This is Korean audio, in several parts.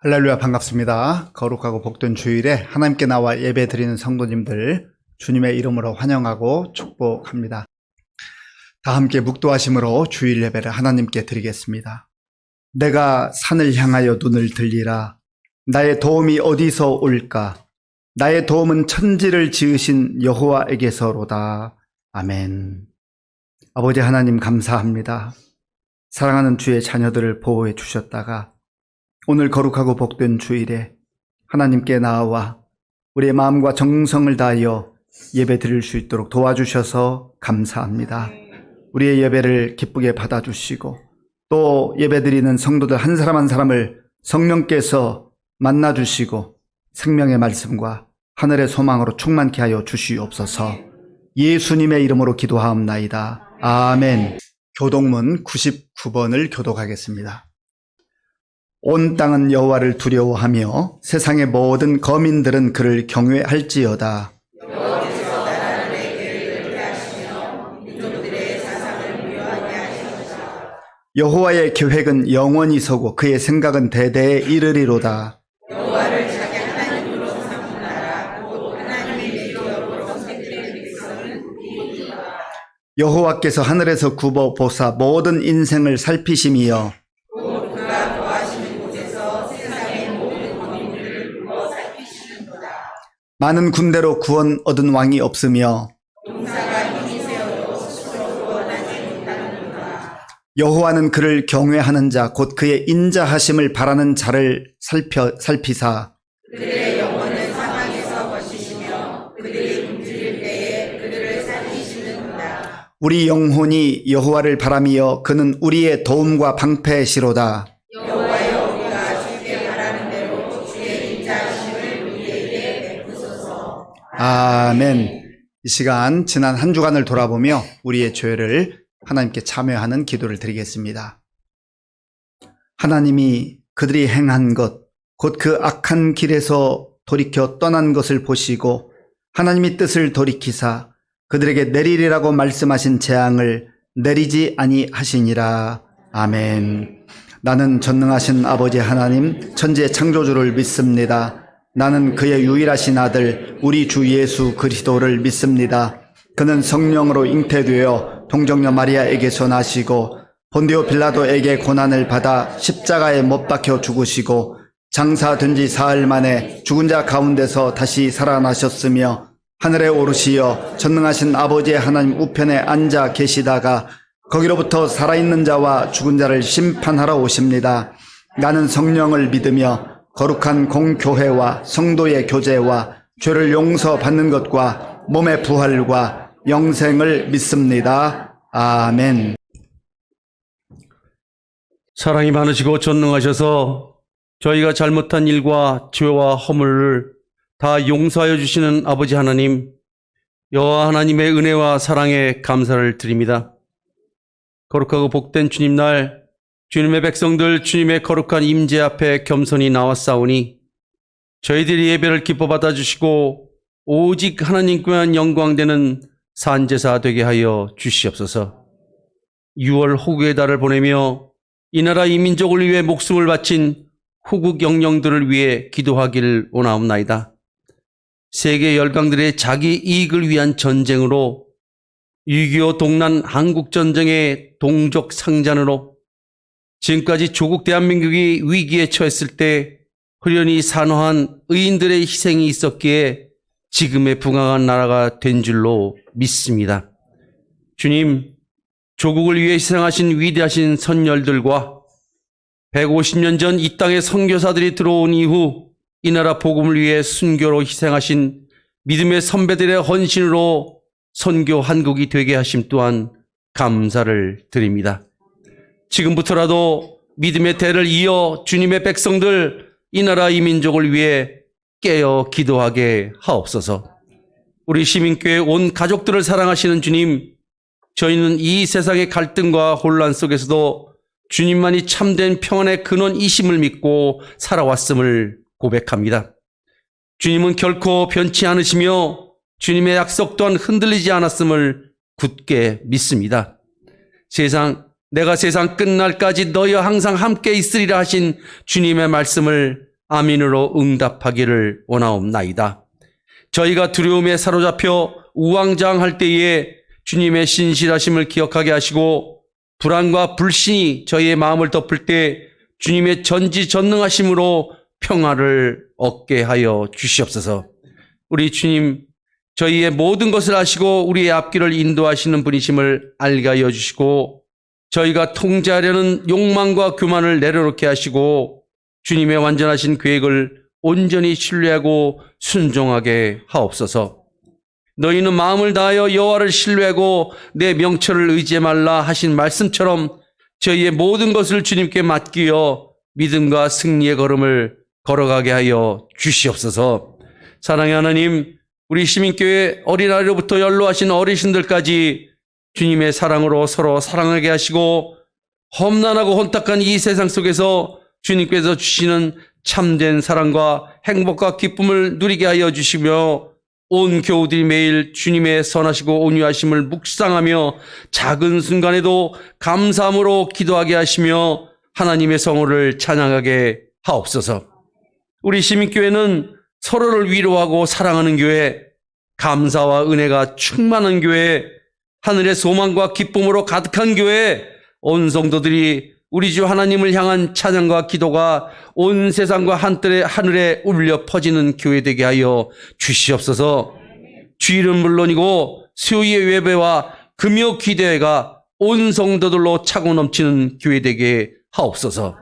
할렐루야, 반갑습니다. 거룩하고 복된 주일에 하나님께 나와 예배 드리는 성도님들 주님의 이름으로 환영하고 축복합니다. 다 함께 묵도하심으로 주일 예배를 하나님께 드리겠습니다. 내가 산을 향하여 눈을 들리라. 나의 도움이 어디서 올까? 나의 도움은 천지를 지으신 여호와에게서로다. 아멘. 아버지 하나님 감사합니다. 사랑하는 주의 자녀들을 보호해 주셨다가 오늘 거룩하고 복된 주일에 하나님께 나아와 우리의 마음과 정성을 다하여 예배 드릴 수 있도록 도와주셔서 감사합니다. 우리의 예배를 기쁘게 받아주시고 또 예배 드리는 성도들 한 사람 한 사람을 성령께서 만나주시고 생명의 말씀과 하늘의 소망으로 충만케 하여 주시옵소서. 예수님의 이름으로 기도하옵나이다. 아멘. 교독문 99번을 교독하겠습니다. 온 땅은 여호와를 두려워하며 세상의 모든 거민들은 그를 경외할지어다. 여호와께서 나라를 내 계획을 이루게 하시며 민족들의 사상을 묘하게 하시옵소서. 여호와의 계획은 영원히 서고 그의 생각은 대대에 이르리로다. 여호와를 자기 하나님으로 삼은 나라 곧 하나님의 내적으로 선택된 백성은 이루리로다. 여호와께서 하늘에서 굽어 보사 모든 인생을 살피심이여 곧 그가 거하시는 곳에서 세상의 모든 거민들을 두어 살피시는도다. 많은 군대로 구원 얻은 왕이 없으며 용사가 힘이 세어도 스스로 구원하지 못하는도다. 여호와는 그를 경외하는 자 곧 그의 인자하심을 바라는 자를 살피사 그들의 영혼은 사망에서 거시시며 그들이 굶주릴 때에 그들을 살리시는도다. 우리 영혼이 여호와를 바라며 그는 우리의 도움과 방패시로다. 여호와여, 우리가 주께 바라는 대로 주의 인자하심을 우리에게 베푸소서. 아멘. 이 시간 지난 한 주간을 돌아보며 우리의 죄를 하나님께 참여하는 기도를 드리겠습니다. 하나님이 그들이 행한 것, 곧 그 악한 길에서 돌이켜 떠난 것을 보시고 하나님의 뜻을 돌이키사 그들에게 내리리라고 말씀하신 재앙을 내리지 아니하시니라. 아멘. 나는 전능하신 아버지 하나님 천지의 창조주를 믿습니다. 나는 그의 유일하신 아들 우리 주 예수 그리스도를 믿습니다. 그는 성령으로 잉태되어 동정녀 마리아에게서 나시고 본디오 빌라도에게 고난을 받아 십자가에 못 박혀 죽으시고 장사된 지 사흘 만에 죽은 자 가운데서 다시 살아나셨으며 하늘에 오르시어 전능하신 아버지 하나님 우편에 앉아 계시다가 거기로부터 살아있는 자와 죽은 자를 심판하러 오십니다. 나는 성령을 믿으며 거룩한 공교회와 성도의 교제와 죄를 용서받는 것과 몸의 부활과 영생을 믿습니다. 아멘. 사랑이 많으시고 전능하셔서 저희가 잘못한 일과 죄와 허물을 다 용서하여 주시는 아버지 하나님, 여호와 하나님의 은혜와 사랑에 감사를 드립니다. 거룩하고 복된 주님날 주님의 백성들 주님의 거룩한 임재 앞에 겸손히 나왔사오니 저희들이 예배를 기뻐 받아주시고 오직 하나님께만 영광되는 산제사 되게 하여 주시옵소서. 6월 호국의 달을 보내며 이 나라 이 민족을 위해 목숨을 바친 후국 영령들을 위해 기도하기를 원하옵나이다. 세계 열강들의 자기 이익을 위한 전쟁으로 6.25 동란 한국전쟁의 동족 상잔으로 지금까지 조국 대한민국이 위기에 처했을 때 후련히 산화한 의인들의 희생이 있었기에 지금의 부강한 나라가 된 줄로 믿습니다. 주님, 조국을 위해 희생하신 위대하신 선열들과 150년 전 이 땅에 선교사들이 들어온 이후 이 나라 복음을 위해 순교로 희생하신 믿음의 선배들의 헌신으로 선교 한국이 되게 하심 또한 감사를 드립니다. 지금부터라도 믿음의 대를 이어 주님의 백성들 이 나라 이 민족을 위해 깨어 기도하게 하옵소서. 우리 시민교회 온 가족들을 사랑하시는 주님, 저희는 이 세상의 갈등과 혼란 속에서도 주님만이 참된 평안의 근원이심을 믿고 살아왔음을 고백합니다. 주님은 결코 변치 않으시며 주님의 약속 또한 흔들리지 않았음을 굳게 믿습니다. 내가 세상 끝날까지 너희와 항상 함께 있으리라 하신 주님의 말씀을 아민으로 응답하기를 원하옵나이다. 저희가 두려움에 사로잡혀 우왕좌왕할 때에 주님의 신실하심을 기억하게 하시고 불안과 불신이 저희의 마음을 덮을 때 주님의 전지전능하심으로 평화를 얻게 하여 주시옵소서. 우리 주님, 저희의 모든 것을 아시고 우리의 앞길을 인도하시는 분이심을 알게 하여 주시고 저희가 통제하려는 욕망과 교만을 내려놓게 하시고 주님의 완전하신 계획을 온전히 신뢰하고 순종하게 하옵소서. 너희는 마음을 다하여 여호와를 신뢰하고 내 명철을 의지해 말라 하신 말씀처럼 저희의 모든 것을 주님께 맡기어 믿음과 승리의 걸음을 걸어가게 하여 주시옵소서. 사랑의 하나님, 우리 시민교회 어린아이로부터 연로하신 어르신들까지 주님의 사랑으로 서로 사랑하게 하시고 험난하고 혼탁한 이 세상 속에서 주님께서 주시는 참된 사랑과 행복과 기쁨을 누리게 하여 주시며 온 교우들이 매일 주님의 선하시고 온유하심을 묵상하며 작은 순간에도 감사함으로 기도하게 하시며 하나님의 성호를 찬양하게 하옵소서. 우리 시민교회는 서로를 위로하고 사랑하는 교회, 감사와 은혜가 충만한 교회, 하늘의 소망과 기쁨으로 가득한 교회, 온 성도들이 우리 주 하나님을 향한 찬양과 기도가 온 세상과 하늘에 울려 퍼지는 교회 되게 하여 주시옵소서. 주일은 물론이고 수요일 예배와 금요 기대회가 온 성도들로 차고 넘치는 교회 되게 하옵소서.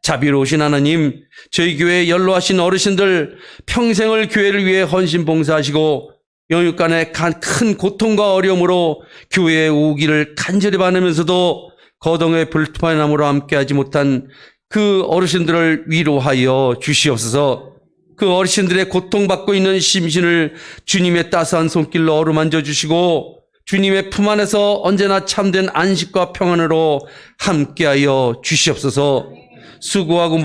자비로우신 하나님, 저희 교회에 연로하신 어르신들 평생을 교회를 위해 헌신 봉사하시고 영육간의 큰 고통과 어려움으로 교회에 오기를 간절히 바라면서도 거동의 불편함으로 함께하지 못한 그 어르신들을 위로하여 주시옵소서. 그 어르신들의 고통받고 있는 심신을 주님의 따스한 손길로 어루만져 주시고 주님의 품 안에서 언제나 참된 안식과 평안으로 함께하여 주시옵소서. 수고하고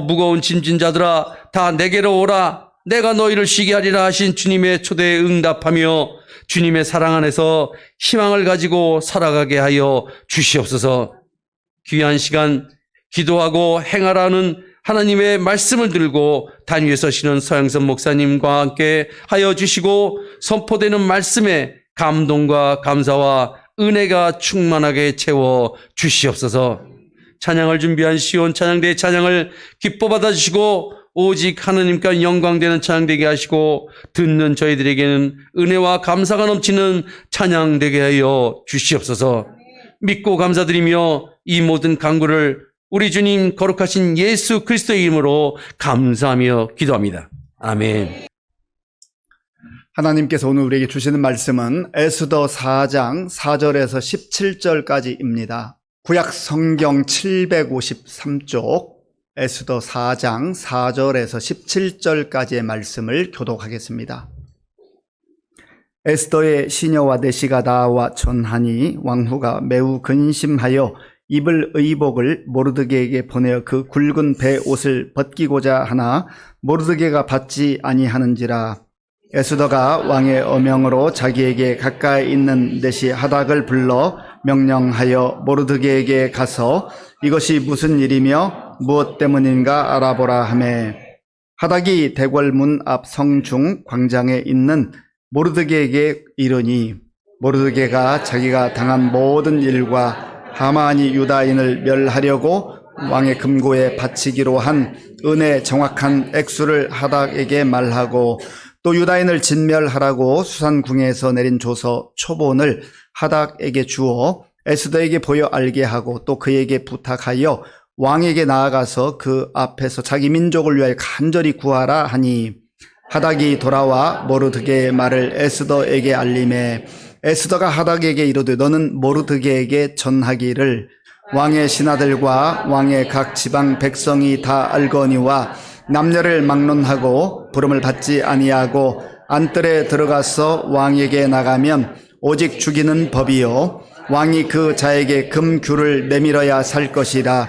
무거운 짐진 자들아 다 내게로 오라. 내가 너희를 쉬게 하리라 하신 주님의 초대에 응답하며 주님의 사랑 안에서 희망을 가지고 살아가게 하여 주시옵소서. 귀한 시간 기도하고 행하라는 하나님의 말씀을 들고 단위에 서시는 서양선 목사님과 함께 하여 주시고 선포되는 말씀에 감동과 감사와 은혜가 충만하게 채워 주시옵소서. 찬양을 준비한 시온 찬양대의 찬양을 기뻐 받아주시고 오직 하나님께 영광되는 찬양 되게 하시고 듣는 저희들에게는 은혜와 감사가 넘치는 찬양 되게 하여 주시옵소서. 믿고 감사드리며 이 모든 간구를 우리 주님 거룩하신 예수 그리스도의 이름으로 감사하며 기도합니다. 아멘. 하나님께서 오늘 우리에게 주시는 말씀은 에스더 4장 4절에서 17절까지입니다. 구약 성경 753쪽 에스더 4장 4절에서 17절까지의 말씀을 교독하겠습니다. 에스더의 시녀와 내시가 나와 전하니 왕후가 매우 근심하여 입을 의복을 모르드게에게 보내어 그 굵은 배 옷을 벗기고자 하나 모르드게가 받지 아니하는지라. 에스더가 왕의 어명으로 자기에게 가까이 있는 내시 하닥을 불러 명령하여 모르드게에게 가서 이것이 무슨 일이며 무엇 때문인가 알아보라 하매 하닥이 대궐문 앞 성중 광장에 있는 모르드게에게 이르니 모르드게가 자기가 당한 모든 일과 하만이 유다인을 멸하려고 왕의 금고에 바치기로 한 은의 정확한 액수를 하닥에게 말하고 또 유다인을 진멸하라고 수산궁에서 내린 조서 초본을 하닥에게 주어 에스더에게 보여 알게 하고 또 그에게 부탁하여 왕에게 나아가서 그 앞에서 자기 민족을 위하여 간절히 구하라 하니 하닥이 돌아와 모르드게의 말을 에스더에게 알림해 에스더가 하닥에게 이르되 너는 모르드게에게 전하기를 왕의 신하들과 왕의 각 지방 백성이 다 알거니와 남녀를 막론하고 부름을 받지 아니하고 안뜰에 들어가서 왕에게 나가면 오직 죽이는 법이요 왕이 그 자에게 금규를 내밀어야 살 것이라.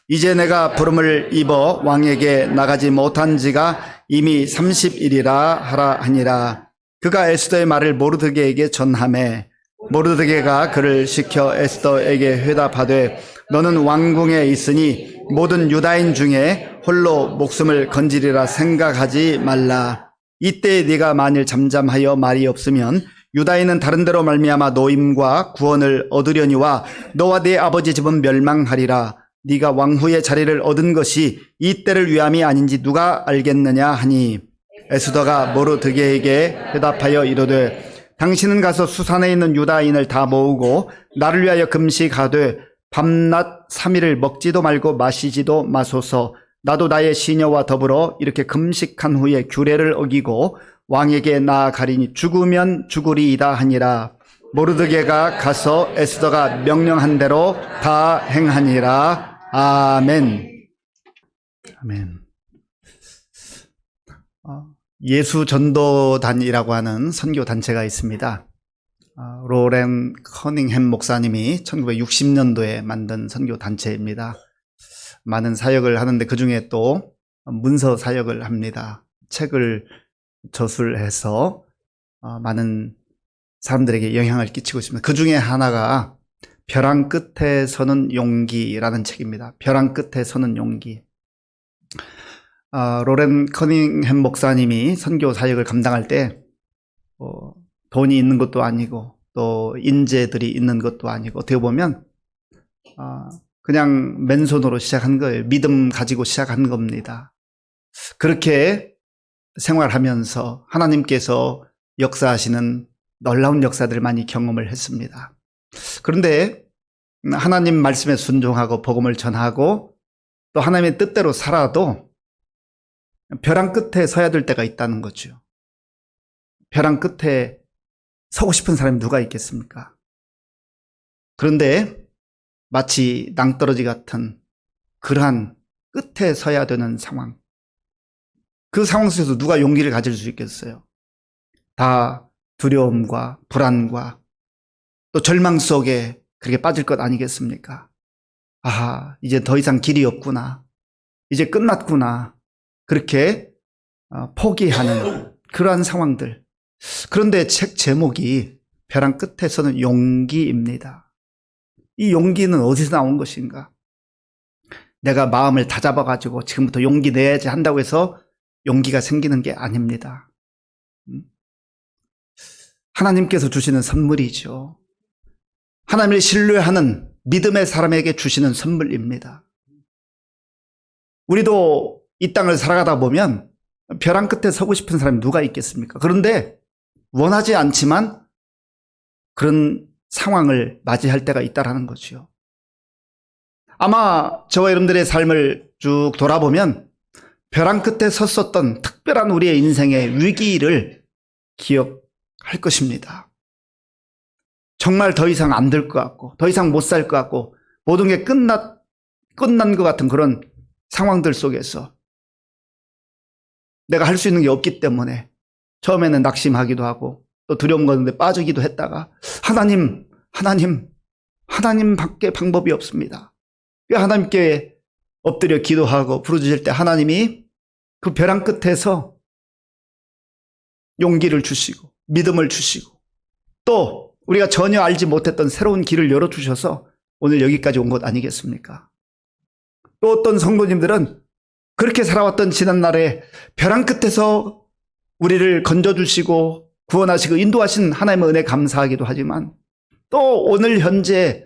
이제 내가 부름을 입어 왕에게 나가지 못한 지가 이미 30일이라 하라 하니라. 그가 에스더의 말을 모르드게에게 전하매 모르드게가 그를 시켜 에스더에게 회답하되 너는 왕궁에 있으니 모든 유다인 중에 홀로 목숨을 건지리라 생각하지 말라. 이때 네가 만일 잠잠하여 말이 없으면 유다인은 다른 데로 말미암아 노임과 구원을 얻으려니와 너와 네 아버지 집은 멸망하리라. 네가 왕후의 자리를 얻은 것이 이 때를 위함이 아닌지 누가 알겠느냐 하니 에스더가 모르드게에게 대답하여 이르되 당신은 가서 수산에 있는 유다인을 다 모으고 나를 위하여 금식하되 밤낮 3일을 먹지도 말고 마시지도 마소서. 나도 나의 시녀와 더불어 이렇게 금식한 후에 규례를 어기고 왕에게 나아가리니 죽으면 죽으리이다 하니라. 모르드게가 가서 에스더가 명령한 대로 다 행하니라. 아멘. 아멘. 예수전도단이라고 하는 선교단체가 있습니다. 로렌 커닝햄 목사님이 1960년도에 만든 선교단체입니다. 많은 사역을 하는데 그 중에 또 문서 사역을 합니다. 책을 저술해서 많은 사람들에게 영향을 끼치고 있습니다. 그 중에 하나가 벼랑 끝에 서는 용기라는 책입니다. 벼랑 끝에 서는 용기. 로렌 커닝햄 목사님이 선교 사역을 감당할 때 돈이 있는 것도 아니고 또 인재들이 있는 것도 아니고 어떻게 보면 그냥 맨손으로 시작한 거예요. 믿음 가지고 시작한 겁니다. 그렇게 생활하면서 하나님께서 역사하시는 놀라운 역사들을 많이 경험을 했습니다. 그런데 하나님 말씀에 순종하고 복음을 전하고 또 하나님의 뜻대로 살아도 벼랑 끝에 서야 될 때가 있다는 거죠. 벼랑 끝에 서고 싶은 사람이 누가 있겠습니까? 그런데 마치 낭떠러지 같은 그러한 끝에 서야 되는 상황. 그 상황 속에서 누가 용기를 가질 수 있겠어요? 다 두려움과 불안과 또 절망 속에 그렇게 빠질 것 아니겠습니까? 아, 이제 더 이상 길이 없구나. 이제 끝났구나. 그렇게 포기하는 그러한 상황들. 그런데 책 제목이 벼랑 끝에서는 용기입니다. 이 용기는 어디서 나온 것인가? 내가 마음을 다잡아가지고 지금부터 용기 내야지 한다고 해서 용기가 생기는 게 아닙니다. 하나님께서 주시는 선물이죠. 하나님을 신뢰하는 믿음의 사람에게 주시는 선물입니다. 우리도 이 땅을 살아가다 보면 벼랑 끝에 서고 싶은 사람이 누가 있겠습니까? 그런데 원하지 않지만 그런 상황을 맞이할 때가 있다라는 거죠. 아마 저와 여러분들의 삶을 쭉 돌아보면 벼랑 끝에 섰었던 특별한 우리의 인생의 위기를 기억할 것입니다. 정말 더 이상 안 될 것 같고 더 이상 못 살 것 같고 모든 게 끝난 것 같은 그런 상황들 속에서 내가 할 수 있는 게 없기 때문에 처음에는 낙심하기도 하고 또 두려움 가운데 빠지기도 했다가 하나님밖에 방법이 없습니다. 하나님께 엎드려 기도하고 부르짖을 때 하나님이 그 벼랑 끝에서 용기를 주시고 믿음을 주시고 또 우리가 전혀 알지 못했던 새로운 길을 열어주셔서 오늘 여기까지 온 것 아니겠습니까? 또 어떤 성도님들은 그렇게 살아왔던 지난날에 벼랑 끝에서 우리를 건져주시고 구원하시고 인도하신 하나님의 은혜 감사하기도 하지만 또 오늘 현재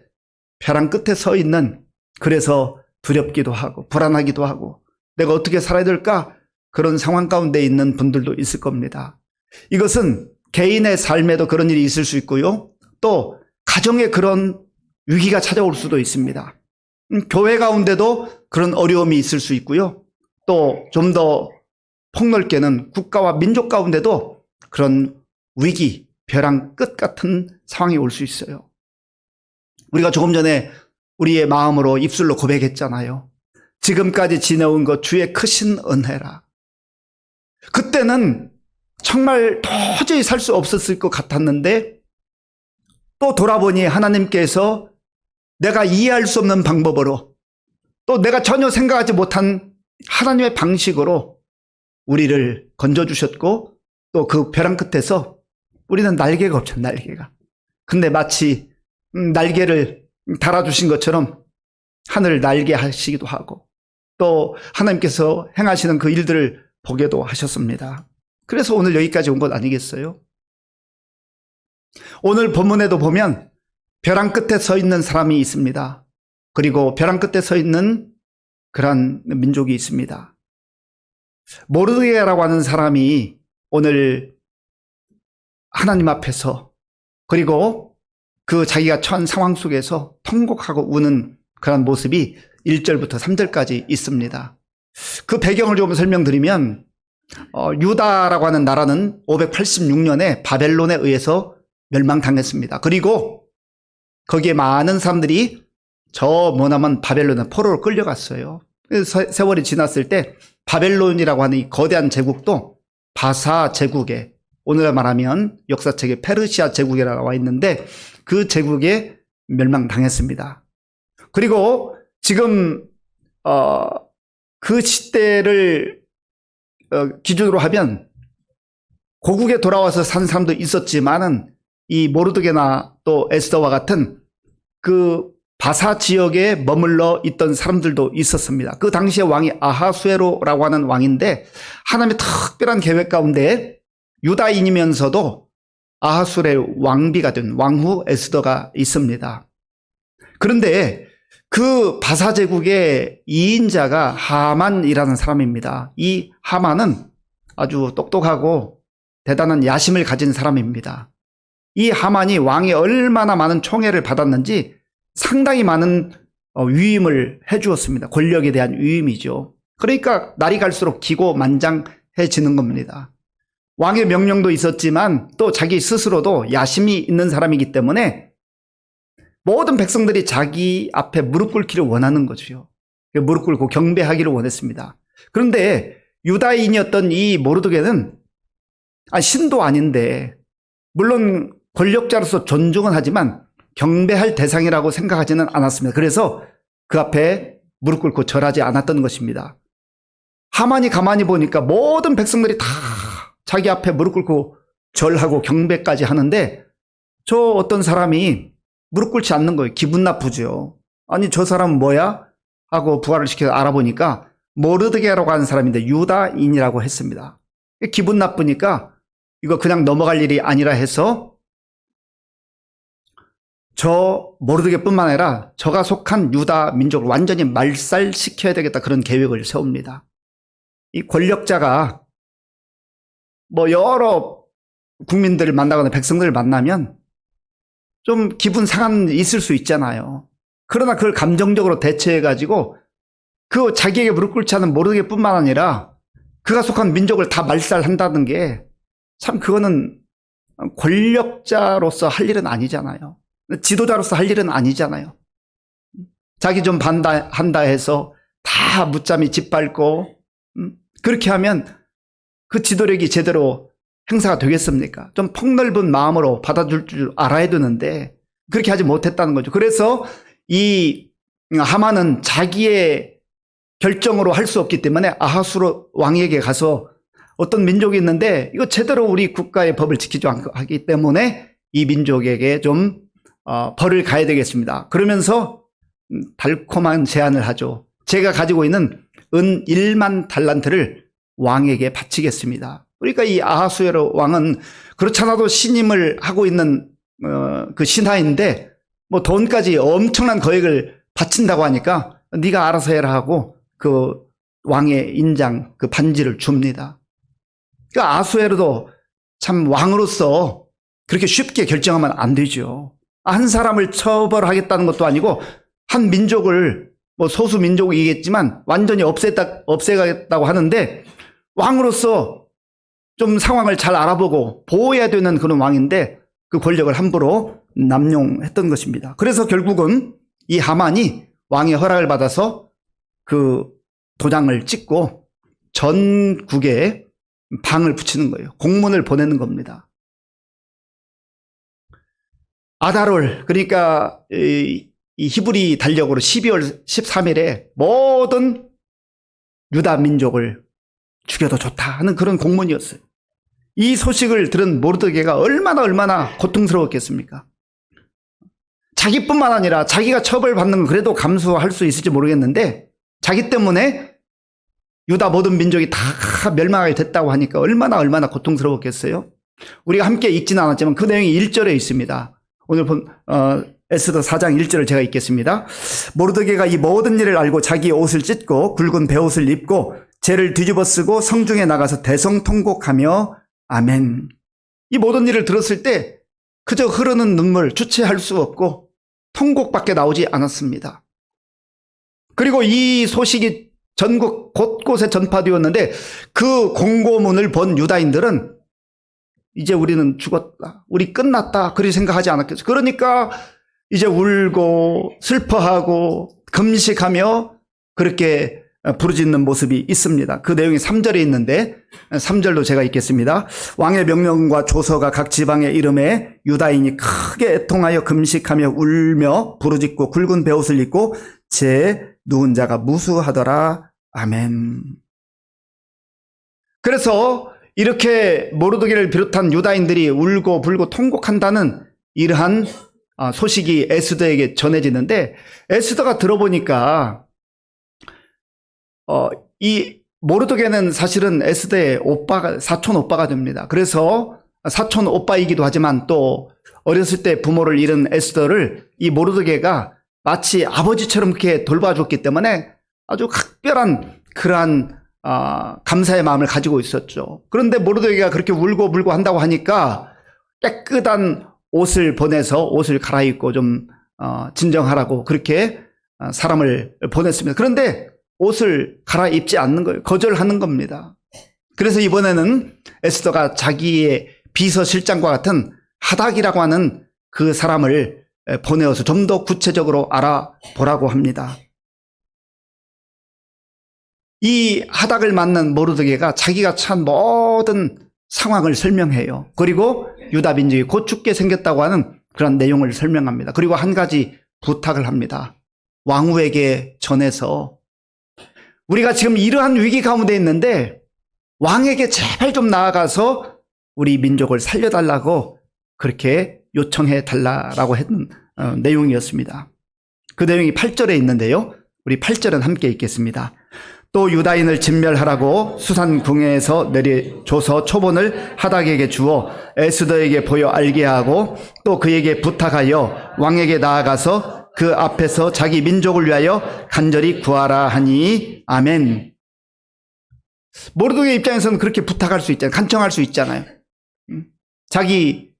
벼랑 끝에 서 있는 그래서 두렵기도 하고 불안하기도 하고 내가 어떻게 살아야 될까? 그런 상황 가운데 있는 분들도 있을 겁니다. 이것은 개인의 삶에도 그런 일이 있을 수 있고요. 또 가정에 그런 위기가 찾아올 수도 있습니다. 교회 가운데도 그런 어려움이 있을 수 있고요. 또 좀 더 폭넓게는 국가와 민족 가운데도 그런 위기, 벼랑 끝 같은 상황이 올 수 있어요. 우리가 조금 전에 우리의 마음으로 입술로 고백했잖아요. 지금까지 지내온 것 주의 크신 은혜라. 그때는 정말 도저히 살 수 없었을 것 같았는데 또 돌아보니 하나님께서 내가 이해할 수 없는 방법으로 또 내가 전혀 생각하지 못한 하나님의 방식으로 우리를 건져주셨고 또 그 벼랑 끝에서 우리는 날개가 없죠, 날개가. 근데 마치 날개를 달아주신 것처럼 하늘을 날게 하시기도 하고 또 하나님께서 행하시는 그 일들을 보게도 하셨습니다. 그래서 오늘 여기까지 온 것 아니겠어요? 오늘 본문에도 보면 벼랑 끝에 서 있는 사람이 있습니다. 그리고 벼랑 끝에 서 있는 그런 민족이 있습니다. 모르드게라고 하는 사람이 오늘 하나님 앞에서 그리고 그 자기가 처한 상황 속에서 통곡하고 우는 그런 모습이 1절부터 3절까지 있습니다. 그 배경을 좀 설명드리면 유다라고 하는 나라는 586년에 바벨론에 의해서 멸망당했습니다. 그리고 거기에 많은 사람들이 저 머나먼 바벨론에 포로로 끌려갔어요. 세월이 지났을 때 바벨론이라고 하는 이 거대한 제국도 바사 제국에, 오늘 말하면 역사책에 페르시아 제국이라고 나와 있는데 그 제국에 멸망당했습니다. 그리고 지금 그 시대를 기준으로 하면 고국에 돌아와서 산 사람도 있었지만은 이 모르드게나 또 에스더와 같은 그 바사 지역에 머물러 있던 사람들도 있었습니다. 그 당시에 왕이 아하수에로라고 하는 왕인데 하나님의 특별한 계획 가운데 유다인이면서도 아하수에로의 왕비가 된 왕후 에스더가 있습니다. 그런데 그 바사 제국의 2인자가 하만이라는 사람입니다. 이 하만은 아주 똑똑하고 대단한 야심을 가진 사람입니다. 이 하만이 왕이 얼마나 많은 총애를 받았는지 상당히 많은 위임을 해주었습니다. 권력에 대한 위임이죠. 그러니까 날이 갈수록 기고만장해지는 겁니다. 왕의 명령도 있었지만 또 자기 스스로도 야심이 있는 사람이기 때문에 모든 백성들이 자기 앞에 무릎 꿇기를 원하는 거죠. 무릎 꿇고 경배하기를 원했습니다. 그런데 유다인이었던 이 모르드게는 신도 아닌데 물론 권력자로서 존중은 하지만 경배할 대상이라고 생각하지는 않았습니다. 그래서 그 앞에 무릎 꿇고 절하지 않았던 것입니다. 하만이 가만히 보니까 모든 백성들이 다 자기 앞에 무릎 꿇고 절하고 경배까지 하는데 저 어떤 사람이 무릎 꿇지 않는 거예요. 기분 나쁘죠. 아니 저 사람은 뭐야? 하고 부활을 시켜서 알아보니까 모르드게라고 하는 사람인데 유다인이라고 했습니다. 기분 나쁘니까 이거 그냥 넘어갈 일이 아니라 해서 저 모르드게뿐만 아니라 저가 속한 유다 민족을 완전히 말살시켜야 되겠다 그런 계획을 세웁니다. 이 권력자가 뭐 여러 국민들을 만나거나 백성들을 만나면 좀 기분 상한 일이 있을 수 있잖아요. 그러나 그걸 감정적으로 대처해가지고 그 자기에게 무릎 꿇지 않은 모르드게뿐만 아니라 그가 속한 민족을 다 말살한다는 게 참 그거는 권력자로서 할 일은 아니잖아요. 지도자로서 할 일은 아니잖아요. 자기 좀 한다 해서 다 무참히 짓밟고 그렇게 하면 그 지도력이 제대로 행사가 되겠습니까? 좀 폭넓은 마음으로 받아줄 줄 알아야 되는데 그렇게 하지 못했다는 거죠. 그래서 이 하만은 자기의 결정으로 할 수 없기 때문에 아하수로 왕에게 가서 어떤 민족이 있는데 이거 제대로 우리 국가의 법을 지키지 않고 하기 때문에 이 민족에게 좀 벌을 가야 되겠습니다. 그러면서 달콤한 제안을 하죠. 제가 가지고 있는 은 1만 달란트를 왕에게 바치겠습니다. 그러니까 이 아하수에로 왕은 그렇잖아도 신임을 하고 있는 그 신하인데 뭐 돈까지 엄청난 거액을 바친다고 하니까 네가 알아서 해라 하고 그 왕의 인장 그 반지를 줍니다. 그러니까 아하수에로도 참 왕으로서 그렇게 쉽게 결정하면 안 되죠. 한 사람을 처벌하겠다는 것도 아니고 한 민족을 뭐 소수 민족이겠지만 완전히 없애가겠다고 하는데 왕으로서 좀 상황을 잘 알아보고 보호해야 되는 그런 왕인데 그 권력을 함부로 남용했던 것입니다. 그래서 결국은 이 하만이 왕의 허락을 받아서 그 도장을 찍고 전국에 방을 붙이는 거예요. 공문을 보내는 겁니다. 아달월, 그러니까 이 히브리 달력으로 12월 13일에 모든 유다 민족을 죽여도 좋다 하는 그런 공문이었어요. 이 소식을 들은 모르드게가 얼마나 고통스러웠겠습니까? 자기뿐만 아니라 자기가 처벌받는 건 그래도 감수할 수 있을지 모르겠는데 자기 때문에 유다 모든 민족이 다 멸망하게 됐다고 하니까 얼마나 고통스러웠겠어요. 우리가 함께 읽지는 않았지만 그 내용이 1절에 있습니다. 오늘 본 에스더 4장 1절을 제가 읽겠습니다. 모르드게가 이 모든 일을 알고 자기 옷을 찢고 굵은 베옷을 입고 재를 뒤집어 쓰고 성중에 나가서 대성통곡하며 아멘. 이 모든 일을 들었을 때 그저 흐르는 눈물 주체할 수 없고 통곡밖에 나오지 않았습니다. 그리고 이 소식이 전국 곳곳에 전파되었는데 그 공고문을 본 유다인들은 이제 우리는 죽었다, 우리 끝났다 그리 생각하지 않았겠어요. 그러니까 이제 울고 슬퍼하고 금식하며 그렇게 부르짖는 모습이 있습니다. 그 내용이 3절에 있는데 3절도 제가 읽겠습니다. 왕의 명령과 조서가 각 지방에 이름에 유다인이 크게 애통하여 금식하며 울며 부르짖고 굵은 베옷을 입고 제 누운 자가 무수하더라. 아멘. 그래서 이렇게 모르드게를 비롯한 유다인들이 울고 불고 통곡한다는 이러한 소식이 에스더에게 전해지는데 에스더가 들어보니까 이 모르드게는 사실은 에스더의 사촌 오빠가 됩니다. 그래서 사촌 오빠이기도 하지만 또 어렸을 때 부모를 잃은 에스더를 이 모르드게가 마치 아버지처럼 그렇게 돌봐줬기 때문에 아주 각별한 그러한 감사의 마음을 가지고 있었죠. 그런데 모르드게가 그렇게 울고 불고 한다고 하니까 깨끗한 옷을 보내서 옷을 갈아입고 좀 진정하라고 그렇게 사람을 보냈습니다. 그런데 옷을 갈아입지 않는 거예요. 거절하는 겁니다. 그래서 이번에는 에스더가 자기의 비서실장과 같은 하닥이라고 하는 그 사람을 보내어서 좀 더 구체적으로 알아보라고 합니다. 이 하닥을 만난 모르드게가 자기가 처한 모든 상황을 설명해요. 그리고 유다 민족이 곧 죽게 생겼다고 하는 그런 내용을 설명합니다. 그리고 한 가지 부탁을 합니다. 왕후에게 전해서 우리가 지금 이러한 위기 가운데 있는데 왕에게 제발 좀 나아가서 우리 민족을 살려달라고 그렇게 요청해 달라고 했던 내용이었습니다. 그 내용이 8절에 있는데요. 우리 8절은 함께 읽겠습니다. 또 유다인을 진멸하라고 수산궁에서 내려줘서 초본을 하닥에게 주어 에스더에게 보여 알게 하고 또 그에게 부탁하여 왕에게 나아가서 그 앞에서 자기 민족을 위하여 간절히 구하라 하니 아멘. 모르드게 입장에서는 그렇게 부탁할 수 있잖아요. 간청할 수 있잖아요. 자기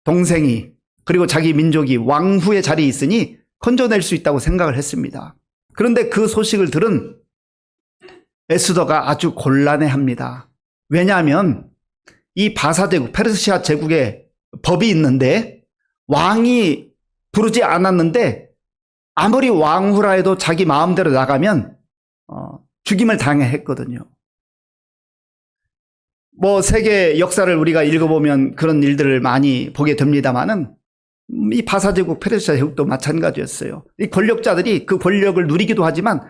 동생이 그리고 자기 민족이 왕후의 자리에 있으니 건져낼 수 있다고 생각을 했습니다. 그런데 그 소식을 들은 에스더가 아주 곤란해합니다. 왜냐하면 이 바사 제국, 페르시아 제국의 법이 있는데 왕이 부르지 않았는데 아무리 왕후라 해도 자기 마음대로 나가면 죽임을 당해 했거든요. 세계 역사를 우리가 읽어보면 그런 일들을 많이 보게 됩니다만은 이 바사 제국, 페르시아 제국도 마찬가지였어요. 이 권력자들이 그 권력을 누리기도 하지만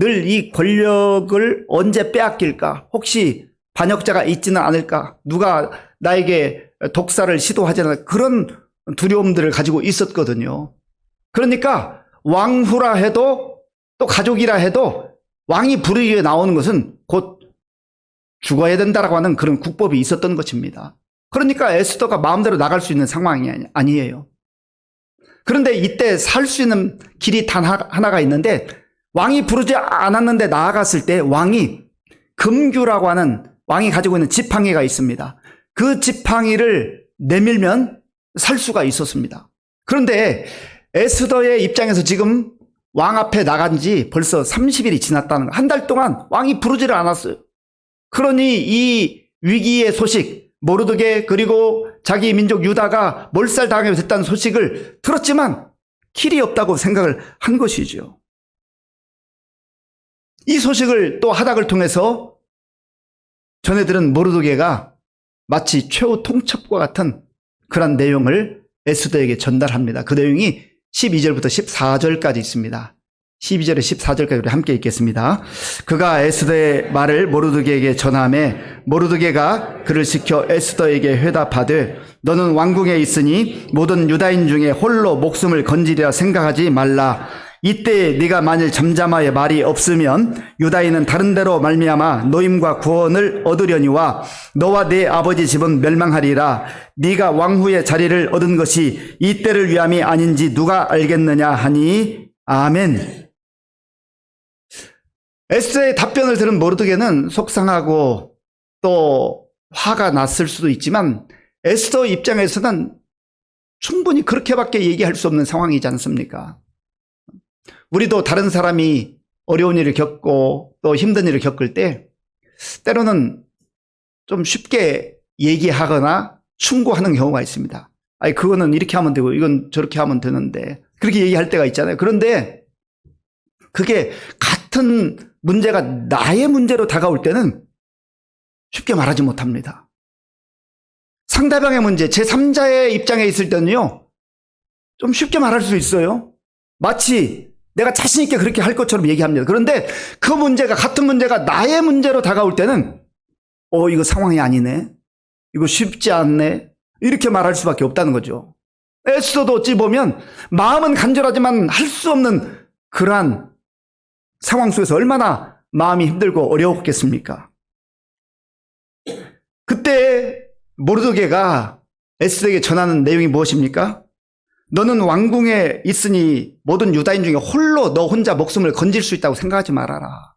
늘 이 권력을 언제 빼앗길까? 혹시 반역자가 있지는 않을까? 누가 나에게 독사를 시도하지 않을까? 그런 두려움들을 가지고 있었거든요. 그러니까 왕후라 해도 또 가족이라 해도 왕이 부르기에 나오는 것은 곧 죽어야 된다라고 하는 그런 국법이 있었던 것입니다. 그러니까 에스더가 마음대로 나갈 수 있는 상황이 아니에요. 그런데 이때 살 수 있는 길이 단 하나가 있는데 왕이 부르지 않았는데 나아갔을 때 왕이 금규라고 하는 왕이 가지고 있는 지팡이가 있습니다. 그 지팡이를 내밀면 살 수가 있었습니다. 그런데 에스더의 입장에서 지금 왕 앞에 나간 지 벌써 30일이 지났다는 거. 한 달 동안 왕이 부르지를 않았어요. 그러니 이 위기의 소식, 모르드게 그리고 자기 민족 유다가 몰살당하게 됐다는 소식을 들었지만 길이 없다고 생각을 한 것이죠. 이 소식을 또 하닥을 통해서 전해들은 모르드게가 마치 최후 통첩과 같은 그런 내용을 에스더에게 전달합니다. 그 내용이 12절부터 14절까지 있습니다. 12절에 14절까지 우리 함께 읽겠습니다. 그가 에스더의 말을 모르드게에게 전하매 모르드게가 그를 시켜 에스더에게 회답하되 너는 왕궁에 있으니 모든 유다인 중에 홀로 목숨을 건지리라 생각하지 말라. 이때 네가 만일 잠잠하여 말이 없으면 유다인은 다른 데로 말미암아 노임과 구원을 얻으려니와 너와 네 아버지 집은 멸망하리라. 네가 왕후의 자리를 얻은 것이 이때를 위함이 아닌지 누가 알겠느냐 하니 아멘. 에스더의 답변을 들은 모르드게는 속상하고 또 화가 났을 수도 있지만 에스더 입장에서는 충분히 그렇게밖에 얘기할 수 없는 상황이지 않습니까? 우리도 다른 사람이 어려운 일을 겪고 또 힘든 일을 겪을 때 때로는 좀 쉽게 얘기하거나 충고하는 경우가 있습니다. 아니 그거는 이렇게 하면 되고 이건 저렇게 하면 되는데 그렇게 얘기할 때가 있잖아요. 그런데 그게 같은 문제가 나의 문제로 다가올 때는 쉽게 말하지 못합니다. 상대방의 문제, 제3자의 입장에 있을 때는요, 좀 쉽게 말할 수 있어요. 마치 내가 자신 있게 그렇게 할 것처럼 얘기합니다. 그런데 그 문제가, 같은 문제가 나의 문제로 다가올 때는 이거 상황이 아니네. 이거 쉽지 않네. 이렇게 말할 수밖에 없다는 거죠. 에스더도 어찌 보면 마음은 간절하지만 할 수 없는 그러한 상황 속에서 얼마나 마음이 힘들고 어려웠겠습니까? 그때 모르드게가 에스더에게 전하는 내용이 무엇입니까? 너는 왕궁에 있으니 모든 유다인 중에 홀로 너 혼자 목숨을 건질 수 있다고 생각하지 말아라.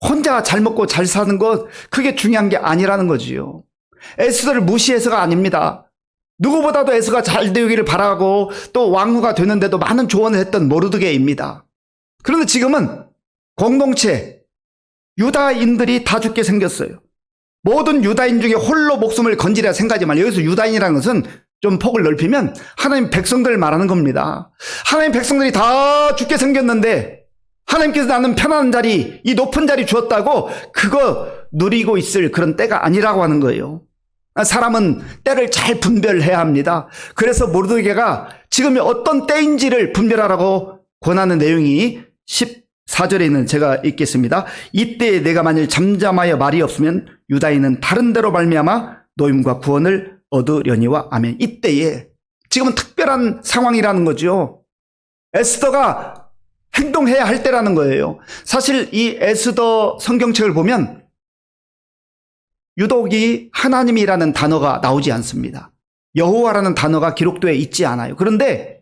혼자 잘 먹고 잘 사는 것 그게 중요한 게 아니라는 거지요. 에스더를 무시해서가 아닙니다. 누구보다도 에스더가 잘 되기를 바라고 또 왕후가 되는데도 많은 조언을 했던 모르드게입니다. 그런데 지금은 공동체 유다인들이 다 죽게 생겼어요. 모든 유다인 중에 홀로 목숨을 건지려 생각하지 말아요. 여기서 유다인이라는 것은 좀 폭을 넓히면 하나님 백성들을 말하는 겁니다. 하나님 백성들이 다 죽게 생겼는데 하나님께서 나는 편안한 자리, 이 높은 자리 주었다고 그거 누리고 있을 그런 때가 아니라고 하는 거예요. 사람은 때를 잘 분별해야 합니다. 그래서 모르드게가 지금이 어떤 때인지를 분별하라고 권하는 내용이 14절에 있는 제가 읽겠습니다. 이때에 내가 만일 잠잠하여 말이 없으면 유다인은 다른 데로 말미암아 노임과 구원을 얻으려니와 아멘. 이때에 지금은 특별한 상황이라는 거죠. 에스더가 행동해야 할 때라는 거예요. 사실 이 에스더 성경책을 보면 유독 하나님이라는 단어가 나오지 않습니다. 여호와라는 단어가 기록되어 있지 않아요. 그런데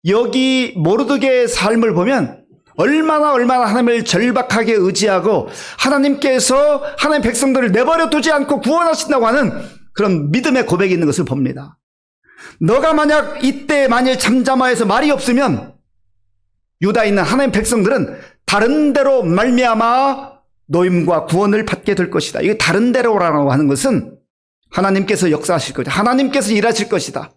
여기 모르드게의 삶을 보면 얼마나 하나님을 절박하게 의지하고 하나님께서 하나님 백성들을 내버려 두지 않고 구원하신다고 하는 그런 믿음의 고백이 있는 것을 봅니다. 너가 만약 이때 만일 잠잠하여서 말이 없으면 유다에 있는 하나님 백성들은 다른 데로 말미암아 노임과 구원을 받게 될 것이다. 이게 다른 데로라고 하는 것은 하나님께서 역사하실 것이다. 하나님께서 일하실 것이다.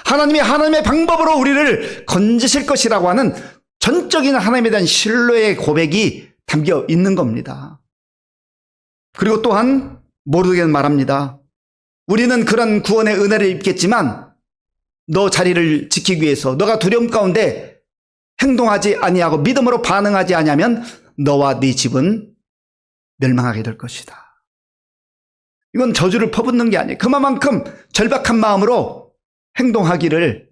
하나님이 하나님의 방법으로 우리를 건지실 것이라고 하는 전적인 하나님에 대한 신뢰의 고백이 담겨 있는 겁니다. 그리고 또한 모르드게는 말합니다. 우리는 그런 구원의 은혜를 입겠지만 너 자리를 지키기 위해서 너가 두려움 가운데 행동하지 아니하고 믿음으로 반응하지 아니하면 너와 네 집은 멸망하게 될 것이다. 이건 저주를 퍼붓는 게 아니에요. 그만큼 절박한 마음으로 행동하기를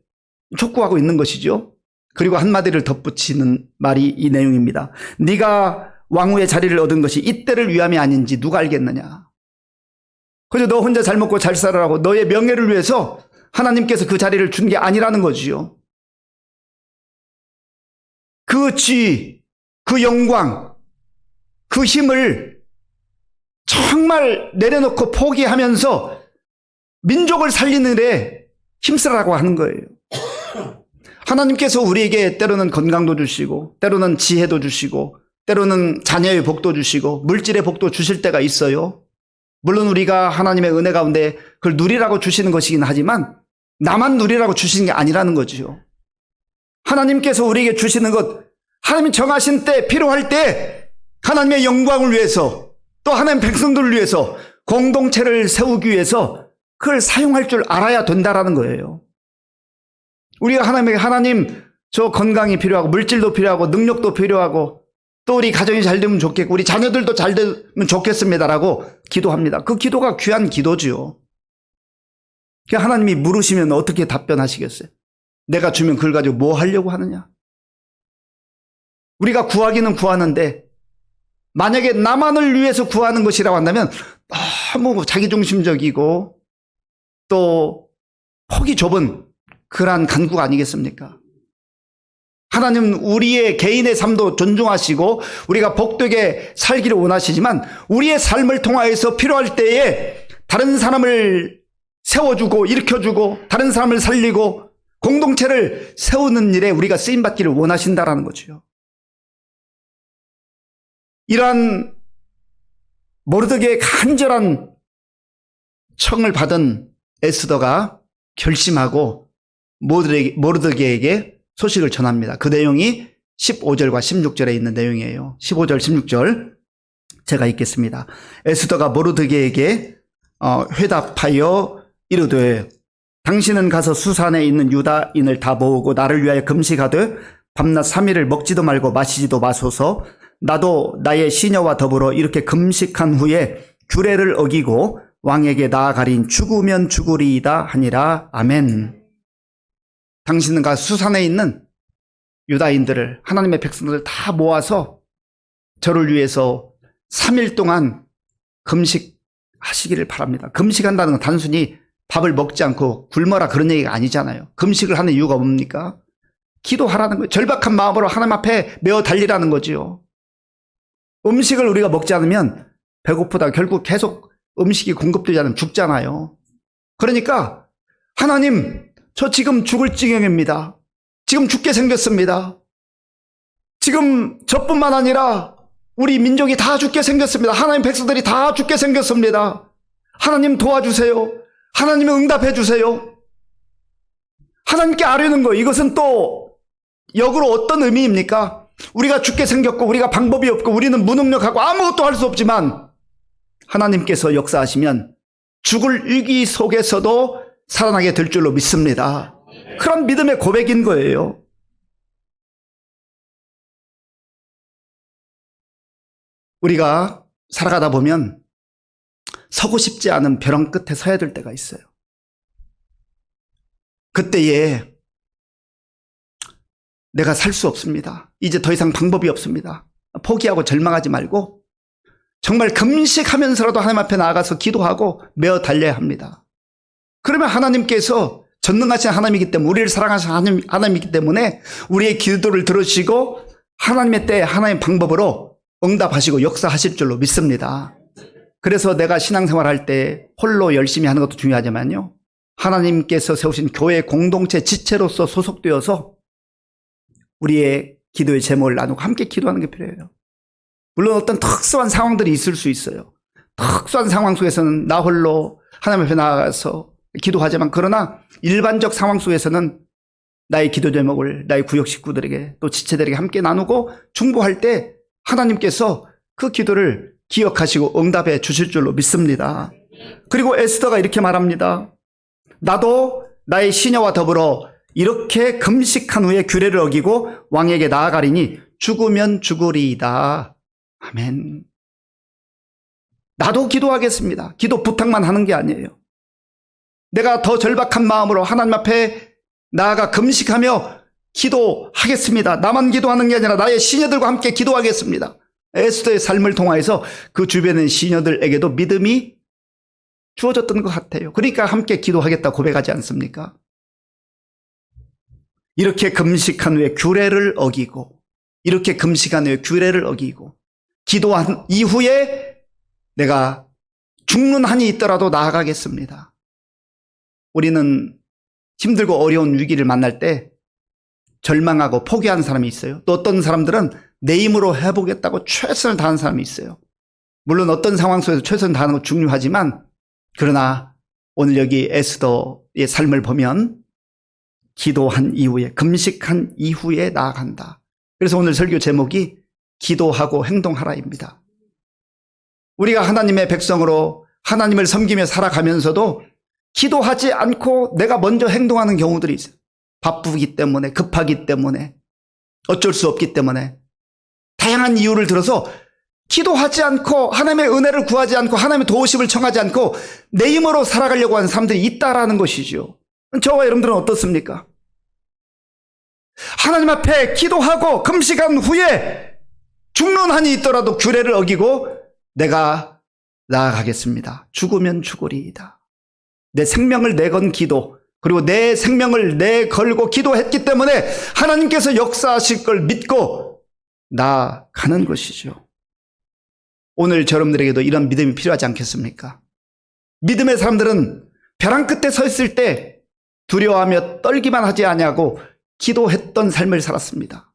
촉구하고 있는 것이죠. 그리고 한마디를 덧붙이는 말이 이 내용입니다. 네가 왕후의 자리를 얻은 것이 이때를 위함이 아닌지 누가 알겠느냐. 그저 너 혼자 잘 먹고 잘 살아라고 너의 명예를 위해서 하나님께서 그 자리를 준 게 아니라는 거지요. 그 지위, 그 영광, 그 힘을 정말 내려놓고 포기하면서 민족을 살리는 데 힘쓰라고 하는 거예요. 하나님께서 우리에게 때로는 건강도 주시고 때로는 지혜도 주시고 때로는 자녀의 복도 주시고 물질의 복도 주실 때가 있어요. 물론 우리가 하나님의 은혜 가운데 그걸 누리라고 주시는 것이긴 하지만 나만 누리라고 주시는 게 아니라는 거지요. 하나님께서 우리에게 주시는 것 하나님이 정하신 때 필요할 때 하나님의 영광을 위해서 또 하나님 백성들을 위해서 공동체를 세우기 위해서 그걸 사용할 줄 알아야 된다라는 거예요. 우리가 하나님 저 건강이 필요하고 물질도 필요하고 능력도 필요하고 또 우리 가정이 잘 되면 좋겠고 우리 자녀들도 잘 되면 좋겠습니다라고 기도합니다. 그 기도가 귀한 기도지요. 하나님이 물으시면 어떻게 답변하시겠어요? 내가 주면 그걸 가지고 뭐 하려고 하느냐? 우리가 구하기는 구하는데 만약에 나만을 위해서 구하는 것이라고 한다면 너무 자기중심적이고 또 폭이 좁은 그러한 간구가 아니겠습니까? 하나님은 우리의 개인의 삶도 존중하시고 우리가 복되게 살기를 원하시지만 우리의 삶을 통하여서 필요할 때에 다른 사람을 세워주고 일으켜주고 다른 사람을 살리고 공동체를 세우는 일에 우리가 쓰임받기를 원하신다라는 거죠. 이러한 모르드게의 간절한 청을 받은 에스더가 결심하고 모르드게에게 소식을 전합니다. 그 내용이 15절과 16절에 있는 내용이에요. 15절, 16절 제가 읽겠습니다. 에스더가 모르드게에게 회답하여 이르되 당신은 가서 수산에 있는 유다인을 다 모으고 나를 위하여 금식하되 밤낮 3일을 먹지도 말고 마시지도 마소서. 나도 나의 시녀와 더불어 이렇게 금식한 후에 규례를 어기고 왕에게 나아가린 죽으면 죽으리이다 하니라. 아멘. 당신은 가서 수산에 있는 유다인들을 하나님의 백성들을 다 모아서 저를 위해서 3일 동안 금식하시기를 바랍니다. 금식한다는 건 단순히 밥을 먹지 않고 굶어라 그런 얘기가 아니잖아요. 금식을 하는 이유가 뭡니까? 기도하라는 거예요. 절박한 마음으로 하나님 앞에 메어 달리라는 거지요. 음식을 우리가 먹지 않으면 배고프다 결국 계속 음식이 공급되지 않으면 죽잖아요. 그러니까 하나님 저 지금 죽을 지경입니다. 지금 죽게 생겼습니다. 지금 저뿐만 아니라 우리 민족이 다 죽게 생겼습니다. 하나님 백성들이 다 죽게 생겼습니다. 하나님 도와주세요. 하나님 응답해 주세요. 하나님께 아뢰는 거 이것은 또 역으로 어떤 의미입니까? 우리가 죽게 생겼고 우리가 방법이 없고 우리는 무능력하고 아무것도 할 수 없지만 하나님께서 역사하시면 죽을 위기 속에서도 살아나게 될 줄로 믿습니다. 그런 믿음의 고백인 거예요. 우리가 살아가다 보면 서고 싶지 않은 벼랑 끝에 서야 될 때가 있어요. 그때에 내가 살 수 없습니다. 이제 더 이상 방법이 없습니다. 포기하고 절망하지 말고 정말 금식하면서라도 하나님 앞에 나아가서 기도하고 메어 달려야 합니다. 그러면 하나님께서 전능하신 하나님이기 때문에 우리를 사랑하시는 하나님이기 때문에 우리의 기도를 들으시고 하나님의 때에 하나님의 방법으로 응답하시고 역사하실 줄로 믿습니다. 그래서 내가 신앙생활할 때 홀로 열심히 하는 것도 중요하지만요. 하나님께서 세우신 교회 공동체 지체로서 소속되어서 우리의 기도의 제목을 나누고 함께 기도하는 게 필요해요. 물론 어떤 특수한 상황들이 있을 수 있어요. 특수한 상황 속에서는 나 홀로 하나님 앞에 나아가서 기도하지만 그러나 일반적 상황 속에서는 나의 기도 제목을 나의 구역 식구들에게 또 지체들에게 함께 나누고 중보할 때 하나님께서 그 기도를 기억하시고 응답해 주실 줄로 믿습니다. 그리고 에스더가 이렇게 말합니다. 나도 나의 시녀와 더불어 이렇게 금식한 후에 규례를 어기고 왕에게 나아가리니 죽으면 죽으리이다. 아멘. 나도 기도하겠습니다. 기도 부탁만 하는 게 아니에요. 내가 더 절박한 마음으로 하나님 앞에 나아가 금식하며 기도하겠습니다. 나만 기도하는 게 아니라 나의 시녀들과 함께 기도하겠습니다. 에스더의 삶을 통하여서 그 주변의 시녀들에게도 믿음이 주어졌던 것 같아요. 그러니까 함께 기도하겠다 고백하지 않습니까? 이렇게 금식한 후에 규례를 어기고 이렇게 금식한 후에 규례를 어기고 기도한 이후에 내가 죽는 한이 있더라도 나아가겠습니다. 우리는 힘들고 어려운 위기를 만날 때 절망하고 포기하는 사람이 있어요. 또 어떤 사람들은 내 힘으로 해보겠다고 최선을 다하는 사람이 있어요. 물론 어떤 상황 속에서 최선을 다하는 건 중요하지만 그러나 오늘 여기 에스더의 삶을 보면 기도한 이후에 금식한 이후에 나아간다. 그래서 오늘 설교 제목이 기도하고 행동하라입니다. 우리가 하나님의 백성으로 하나님을 섬기며 살아가면서도 기도하지 않고 내가 먼저 행동하는 경우들이 있어요. 바쁘기 때문에 급하기 때문에 어쩔 수 없기 때문에 다양한 이유를 들어서 기도하지 않고 하나님의 은혜를 구하지 않고 하나님의 도우심을 청하지 않고 내 힘으로 살아가려고 하는 사람들이 있다라는 것이죠. 저와 여러분들은 어떻습니까? 하나님 앞에 기도하고 금식한 후에 죽는 한이 있더라도 규례를 어기고 내가 나아가겠습니다. 죽으면 죽으리이다. 내 생명을 내건 기도, 그리고 내 생명을 내걸고 기도했기 때문에 하나님께서 역사하실 걸 믿고 나아가는 것이죠. 오늘 여러분들에게도 이런 믿음이 필요하지 않겠습니까? 믿음의 사람들은 벼랑 끝에 서 있을 때 두려워하며 떨기만 하지 아니하고 기도했던 삶을 살았습니다.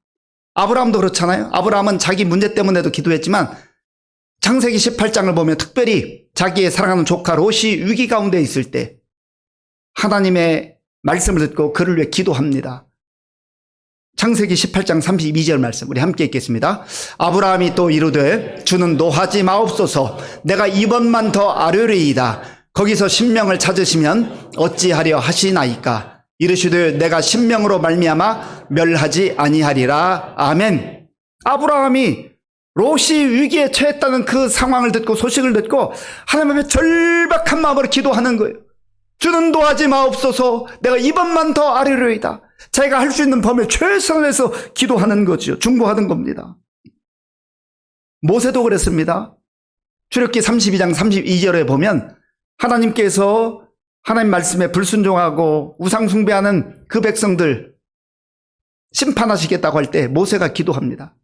아브라함도 그렇잖아요. 아브라함은 자기 문제 때문에도 기도했지만 창세기 18장을 보면 특별히 자기의 사랑하는 조카 롯이 위기 가운데 있을 때 하나님의 말씀을 듣고 그를 위해 기도합니다. 창세기 18장 32절 말씀 우리 함께 읽겠습니다. 아브라함이 또 이르되 주는 노하지 마옵소서 내가 이번만 더 아뢰리이다. 거기서 신명을 찾으시면 어찌하려 하시나이까. 이르시되 내가 신명으로 말미암아 멸하지 아니하리라. 아멘. 아브라함이 롯이 위기에 처했다는 그 상황을 듣고 소식을 듣고 하나님 앞에 절박한 마음으로 기도하는 거예요. 주는 노하지 마옵소서 내가 이번만 더 아뢰리이다. 자기가 할 수 있는 범위에 최선을 해서 기도하는 거죠. 중보하는 겁니다. 모세도 그랬습니다. 출애굽기 32장 32절에 보면 하나님께서 하나님 말씀에 불순종하고 우상 숭배하는 그 백성들 심판하시겠다고 할 때 모세가 기도합니다.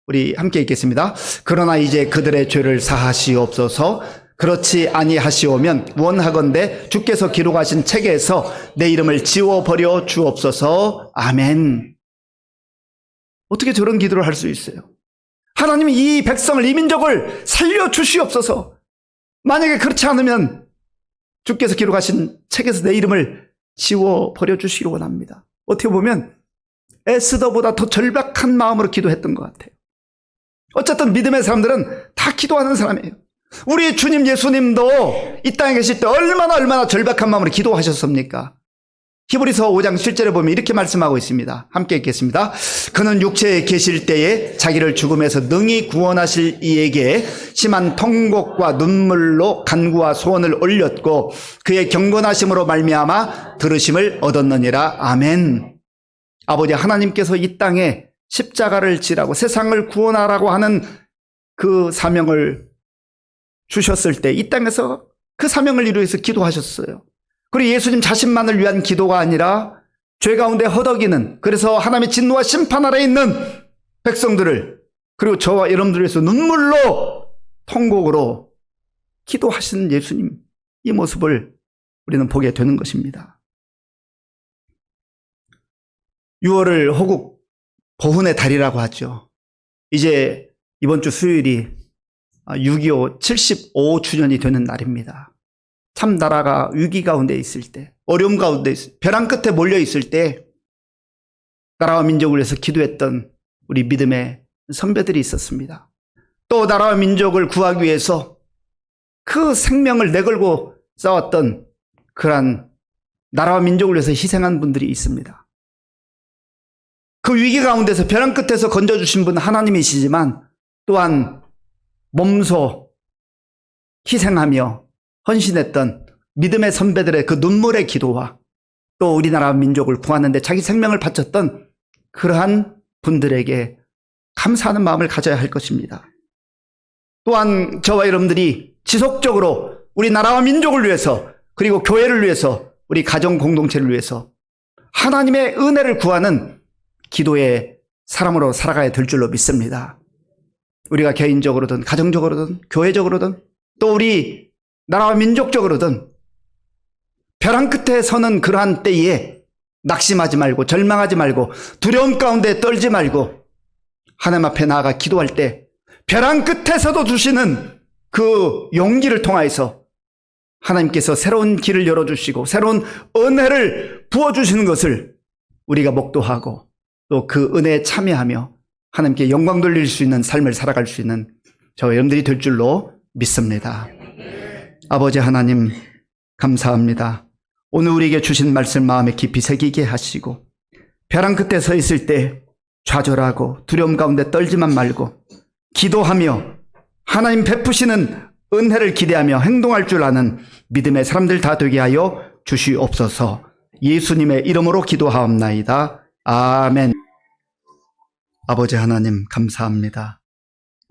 우리 함께 읽겠습니다. 그러나 이제 그들의 죄를 사하시옵소서. 그렇지 아니하시오면 원하건대 주께서 기록하신 책에서 내 이름을 지워버려 주옵소서. 아멘. 어떻게 저런 기도를 할 수 있어요? 하나님이 이 백성을, 이 민족을 살려주시옵소서. 만약에 그렇지 않으면 주께서 기록하신 책에서 내 이름을 지워버려 주시기를 원합니다. 어떻게 보면 에스더보다 더 절박한 마음으로 기도했던 것 같아요. 어쨌든 믿음의 사람들은 다 기도하는 사람이에요. 우리 주님 예수님도 이 땅에 계실 때 얼마나 절박한 마음으로 기도하셨습니까? 히브리서 5장 7절에 보면 이렇게 말씀하고 있습니다. 함께 읽겠습니다. 그는 육체에 계실 때에 자기를 죽음에서 능히 구원하실 이에게 심한 통곡과 눈물로 간구와 소원을 올렸고 그의 경건하심으로 말미암아 들으심을 얻었느니라. 아멘. 아버지 하나님께서 이 땅에 십자가를 지라고 세상을 구원하라고 하는 그 사명을 주셨을 때 이 땅에서 그 사명을 이루기 위해서 기도하셨어요. 그리고 예수님 자신만을 위한 기도가 아니라 죄 가운데 허덕이는, 그래서 하나님의 진노와 심판 아래에 있는 백성들을, 그리고 저와 여러분들을 위해서 눈물로 통곡으로 기도하신 예수님, 이 모습을 우리는 보게 되는 것입니다. 6월을 호국 보훈의 달이라고 하죠. 이제 이번 주 수요일이 6.25 75주년이 되는 날입니다. 참 나라가 위기 가운데 있을 때, 어려움 가운데 있을 때, 벼랑 끝에 몰려 있을 때 나라와 민족을 위해서 기도했던 우리 믿음의 선배들이 있었습니다. 또 나라와 민족을 구하기 위해서 그 생명을 내걸고 싸웠던 그러한 나라와 민족을 위해서 희생한 분들이 있습니다. 그 위기 가운데서 벼랑 끝에서 건져주신 분은 하나님이시지만 또한 몸소 희생하며 헌신했던 믿음의 선배들의 그 눈물의 기도와 또 우리나라 민족을 구하는 데 자기 생명을 바쳤던 그러한 분들에게 감사하는 마음을 가져야 할 것입니다. 또한 저와 여러분들이 지속적으로 우리나라와 민족을 위해서, 그리고 교회를 위해서, 우리 가정 공동체를 위해서 하나님의 은혜를 구하는 기도의 사람으로 살아가야 될 줄로 믿습니다. 우리가 개인적으로든 가정적으로든 교회적으로든 또 우리 나라와 민족적으로든 벼랑 끝에 서는 그러한 때에 낙심하지 말고 절망하지 말고 두려움 가운데 떨지 말고 하나님 앞에 나아가 기도할 때 벼랑 끝에서도 주시는 그 용기를 통하여서 하나님께서 새로운 길을 열어주시고 새로운 은혜를 부어주시는 것을 우리가 목도하고 또 그 은혜에 참여하며 하나님께 영광 돌릴 수 있는 삶을 살아갈 수 있는 저와 여러분들이 될 줄로 믿습니다. 아버지 하나님 감사합니다. 오늘 우리에게 주신 말씀 마음에 깊이 새기게 하시고 벼랑 끝에 서 있을 때 좌절하고 두려움 가운데 떨지만 말고 기도하며 하나님 베푸시는 은혜를 기대하며 행동할 줄 아는 믿음의 사람들 다 되게 하여 주시옵소서. 예수님의 이름으로 기도하옵나이다. 아멘. 아버지 하나님 감사합니다.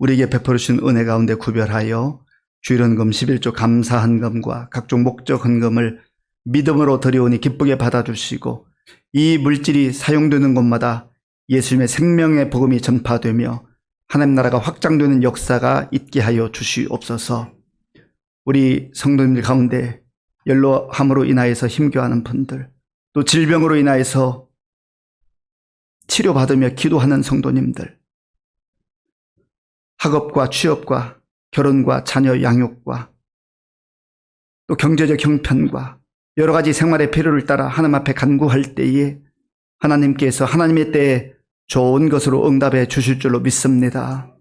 우리에게 베풀어 주신 은혜 가운데 구별하여 주일헌금 11조 감사 헌금과 각종 목적 헌금을 믿음으로 드려오니 기쁘게 받아주시고 이 물질이 사용되는 곳마다 예수님의 생명의 복음이 전파되며 하나님 나라가 확장되는 역사가 있게 하여 주시옵소서. 우리 성도님들 가운데 연로함으로 인하여서 힘겨워하는 분들, 또 질병으로 인하여서 치료받으며 기도하는 성도님들, 학업과 취업과 결혼과 자녀 양육과 또 경제적 형편과 여러 가지 생활의 필요를 따라 하나님 앞에 간구할 때에 하나님께서 하나님의 때에 좋은 것으로 응답해 주실 줄로 믿습니다.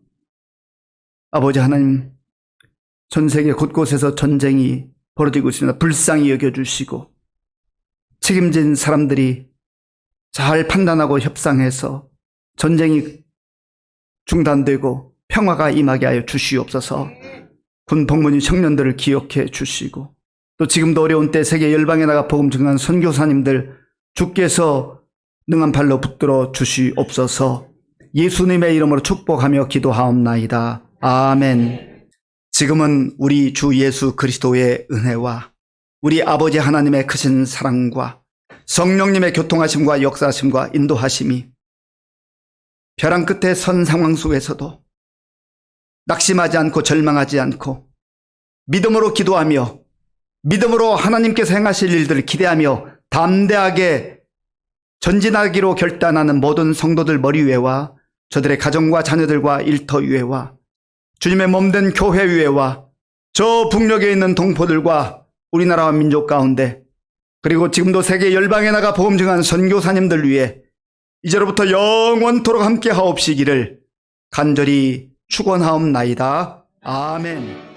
아버지 하나님, 전 세계 곳곳에서 전쟁이 벌어지고 있습니다. 불쌍히 여겨주시고 책임진 사람들이 잘 판단하고 협상해서 전쟁이 중단되고 평화가 임하게 하여 주시옵소서. 군 복무진 청년들을 기억해 주시고 또 지금도 어려운 때 세계 열방에 나가 복음 증거하는 선교사님들 주께서 능한 발로 붙들어 주시옵소서. 예수님의 이름으로 축복하며 기도하옵나이다. 아멘. 지금은 우리 주 예수 그리스도의 은혜와 우리 아버지 하나님의 크신 사랑과 성령님의 교통하심과 역사하심과 인도하심이 벼랑 끝에 선 상황 속에서도 낙심하지 않고 절망하지 않고 믿음으로 기도하며 믿음으로 하나님께서 행하실 일들을 기대하며 담대하게 전진하기로 결단하는 모든 성도들 머리 위에와 저들의 가정과 자녀들과 일터 위에와 주님의 몸된 교회 위에와 저 북녘에 있는 동포들과 우리나라와 민족 가운데 그리고 지금도 세계 열방에 나가 복음 증거하는 선교사님들 위해 이제로부터 영원토록 함께 하옵시기를 간절히 축원하옵나이다. 아멘.